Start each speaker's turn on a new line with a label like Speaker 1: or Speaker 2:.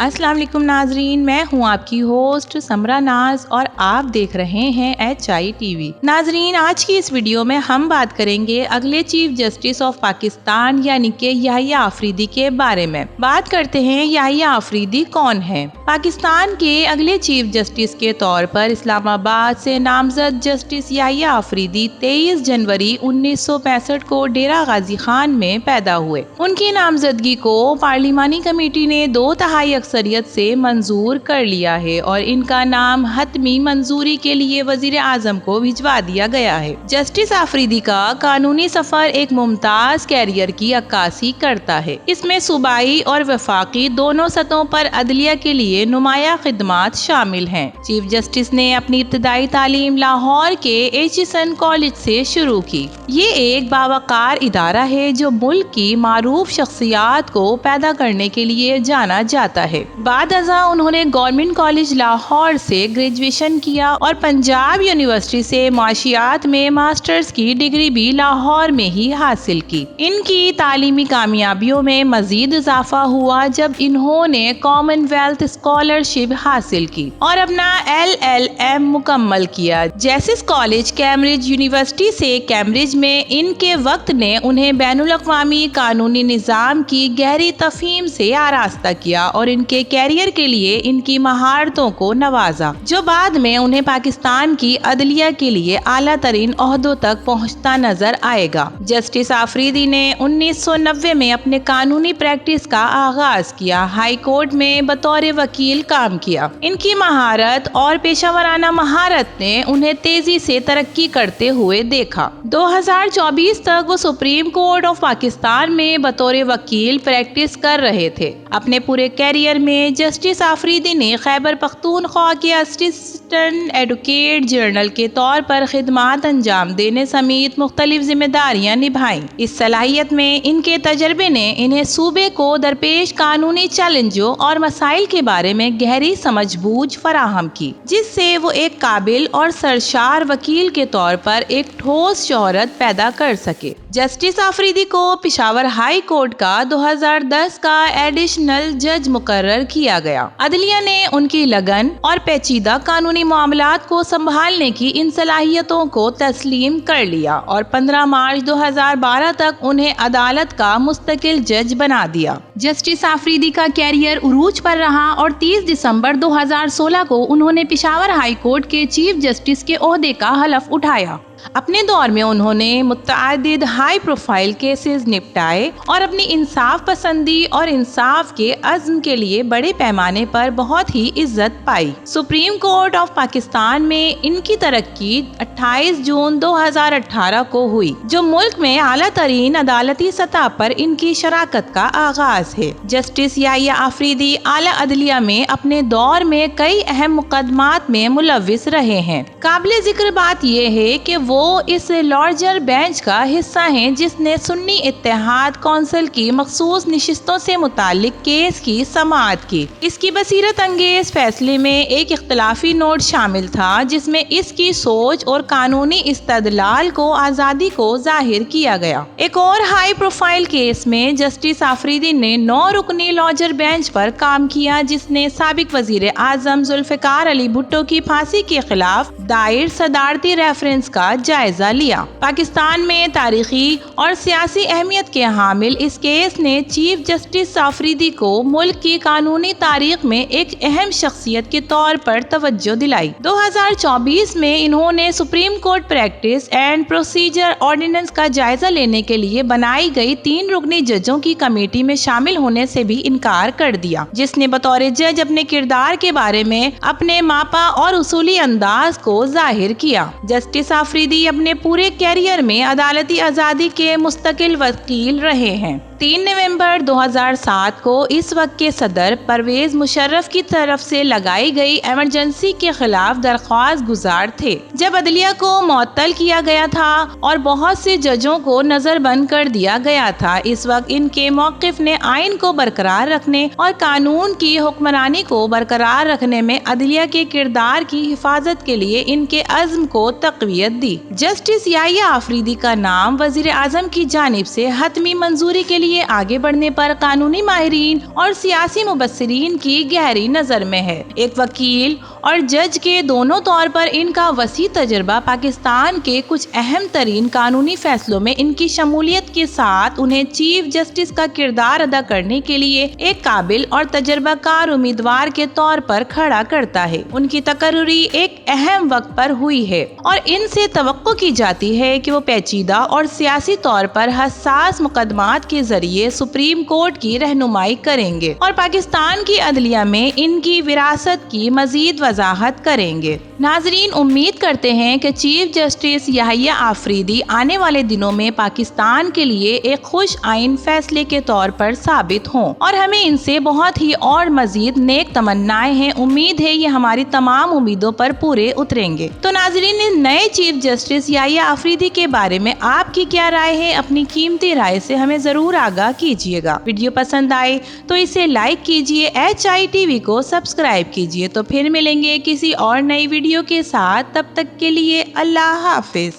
Speaker 1: अस्सलाम वालेकुम नाजरीन, मैं हूँ आपकी होस्ट समरा नाज और आप देख रहे हैं HITV। नाजरीन, आज की इस वीडियो में हम बात करेंगे अगले चीफ जस्टिस ऑफ पाकिस्तान यानी कि याहिया आफरीदी के बारे में। बात करते हैं याहिया आफरीदी कौन है। पाकिस्तान के अगले चीफ जस्टिस के तौर पर इस्लामाबाद से नामजद जस्टिस याहिया आफरीदी 23 जनवरी 1965 को डेरा गाजी खान में पैदा हुए। उनकी नामजदगी को पार्लिमानी कमेटी ने 2/3 अक्सरियत से मंजूर कर लिया है और इनका नाम हतमी मंजूरी के लिए वजीर आजम को भिजवा दिया गया है। जस्टिस आफरीदी का कानूनी सफर एक मुमताज कैरियर की अक्कासी करता है। इसमें सूबाई और वफाकी दोनों सतहों पर अदलिया के लिए नुमाया खिदमात शामिल हैं। चीफ जस्टिस ने अपनी इब्तदाई तालीम लाहौर के एचिसन कॉलेज से शुरू की। ये एक बावकार इदारा है जो मुल्क की मारूफ शख्सियात को पैदा करने के लिए जाना जाता है। बाद अज़ा उन्होंने गवर्नमेंट कॉलेज लाहौर से ग्रेजुएशन किया और पंजाब यूनिवर्सिटी से माशियात में मास्टर्स की डिग्री भी लाहौर में ही हासिल की। इनकी तालीमी कामयाबियों में मजीद इजाफा हुआ जब इन्होंने कॉमनवेल्थ स्कॉलरशिप हासिल की और अपना LLM मुकम्मल किया। जेसिस कॉलेज कैम्ब्रिज यूनिवर्सिटी से कैम्ब्रिज में इनके वक्त ने उन्हें बैनुल अक़वामी कानूनी निज़ाम की गहरी तफहीम से आरास्ता किया और इनके कैरियर के लिए इनकी महारतों को नवाजा, जो बाद में उन्हें पाकिस्तान की अदलिया के लिए आला तरीन ओहदों तक पहुंचता नजर आएगा। जस्टिस आफरीदी ने 1990 में अपने कानूनी प्रैक्टिस का आगाज किया। हाई कोर्ट में बतौर वकील काम किया। इनकी महारत और पेशावराना महारत ने उन्हें तेजी से तरक्की करते हुए देखा। 2024 तक वो सुप्रीम कोर्ट ऑफ पाकिस्तान में बतौर वकील प्रैक्टिस कर रहे थे। अपने पूरे कैरियर में जस्टिस आफरीदी ने खैबर पख्तूनख्वा के असिस्टेंट एडवोकेट जनरल के तौर पर खिदमात अंजाम देने समेत मुख्तलिफ जिम्मेदारियां निभाई। इस सलाहियत में इनके तजर्बे ने इन्हें सूबे को दरपेश कानूनी चैलेंजों और मसाइल के बारे में गहरी समझबूझ फराहम की, जिससे वो एक काबिल और सरशार वकील के तौर पर एक ठोस शोहरत पैदा कर सके। जस्टिस आफरीदी को पेशावर हाई कोर्ट का 2010 का एडिशनल जज मुकर्रर किया गया। अदलिया ने उनकी लगन और पेचीदा कानूनी मामलात को संभालने की इन सलाहियतों को तस्लीम कर लिया और 15 मार्च 2012 तक उन्हें अदालत का मुस्तकिल जज बना दिया। जस्टिस आफरीदी का कैरियर उरूज पर रहा और 30 दिसंबर 2016 को उन्होंने पेशावर हाई कोर्ट के चीफ जस्टिस के ओहदे का हलफ उठाया। अपने दौर में उन्होंने मुतअद्दिद हाई प्रोफाइल केसेस निपटाए और अपनी इंसाफ पसंदी और इंसाफ के अज़्म के लिए बड़े पैमाने पर बहुत ही इज्जत पाई। सुप्रीम कोर्ट ऑफ पाकिस्तान में इनकी तरक्की 28 जून 2018 को हुई, जो मुल्क में आला तरीन अदालती सतह पर इनकी शराकत का आगाज है। जस्टिस याहिया आफरीदी आला अदलिया में अपने दौर में कई अहम मुकदमात में मुलव्विस रहे हैं। काबिल जिक्र बात यह है कि वो इस लार्जर बेंच का हिस्सा हैं जिसने सुन्नी इत्तेहाद कौंसिल की मखसूस निशिस्तों से मुतालिक केस की समाअत की। इसकी बसीरत अंगेज फैसले में एक इख्तलाफी नोट शामिल था जिसमें इसकी सोच और कानूनी इस्तदलाल को आज़ादी को जाहिर किया गया। एक और हाई प्रोफाइल केस में जस्टिस आफरीदी ने 9 रुकनी लार्जर बेंच पर काम किया, जिसने साबिक वजीर आजम जुल्फिकार अली भुट्टो की फांसी के खिलाफ दायर सदारती रेफरेंस का जायजा लिया। पाकिस्तान में तारीखी और सियासी अहमियत के हामिल इस केस ने चीफ जस्टिस आफरीदी को मुल्क की कानूनी तारीख में एक अहम शख्सियत के तौर पर तवज्जो दिलाई। 2024 में इन्होंने Supreme Court practice and procedure ordinance का जायजा लेने के लिए बनाई गई 3 रुकनी जजों की कमेटी में शामिल होने से भी इनकार कर दिया, जिसने बतौर जज अपने किरदार के बारे में अपने मापा और उसूली अंदाज को जाहिर किया। जस्टिस आफरीदी अपने पूरे कैरियर में अदालती आज़ादी के मुस्तकिल वकील रहे हैं। 3 नवंबर 2007 को इस वक्त के सदर परवेज मुशर्रफ की तरफ से लगाई गई इमरजेंसी के खिलाफ दरख्वास्त गुजार थे, जब अदलिया को मुअत्तल किया गया था और बहुत से जजों को नजरबंद कर दिया गया था। इस वक्त इनके मौक़िफ़ ने आइन को बरकरार रखने और कानून की हुक्मरानी को बरकरार रखने में अदलिया के किरदार की हिफाजत के लिए इनके अज़्म को तक़वियत दी। जस्टिस याहिया आफरीदी का नाम वज़ीर आज़म की जानिब से हतमी मंजूरी के लिए लिए आगे बढ़ने पर कानूनी माहिरीन और सियासी मुबस्सिरीन की गहरी नजर में है। एक वकील और जज के दोनों तौर पर इनका वसी तजर्बा पाकिस्तान के कुछ अहम तरीन कानूनी फैसलों में इनकी शमूलियत के साथ उन्हें चीफ जस्टिस का किरदार अदा करने के लिए एक काबिल और तजर्बाकार उम्मीदवार के तौर पर खड़ा करता है। उनकी तकर्री एक अहम वक्त पर हुई है और इनसे तवक्को की जाती है कि वो पेचीदा और सियासी तौर पर हसास मुकदमात के जरिए सुप्रीम कोर्ट की रहनुमाई करेंगे और पाकिस्तान की अदलिया में इनकी विरासत की मजीद वजाहत करेंगे। नाजरीन, उम्मीद करते हैं कि चीफ जस्टिस याहिया आफरीदी आने वाले दिनों में पाकिस्तान के लिए एक खुश आइन फैसले के तौर पर साबित हों और हमें इनसे बहुत ही और मजीद नेक तमन्नाएं हैं। उम्मीद है ये हमारी तमाम उम्मीदों पर पूरे उतरेंगे। तो नाजरीन, इस नए चीफ जस्टिस याहिया आफरीदी के बारे में आपकी क्या राय है? अपनी कीमती राय से हमें जरूर आगाह कीजिएगा। वीडियो पसंद आए तो इसे लाइक कीजिए, HITV को सब्सक्राइब कीजिए। तो फिर मिलेंगे किसी और नई वीडियो के साथ, तब तक के लिए अल्लाह हाफिज।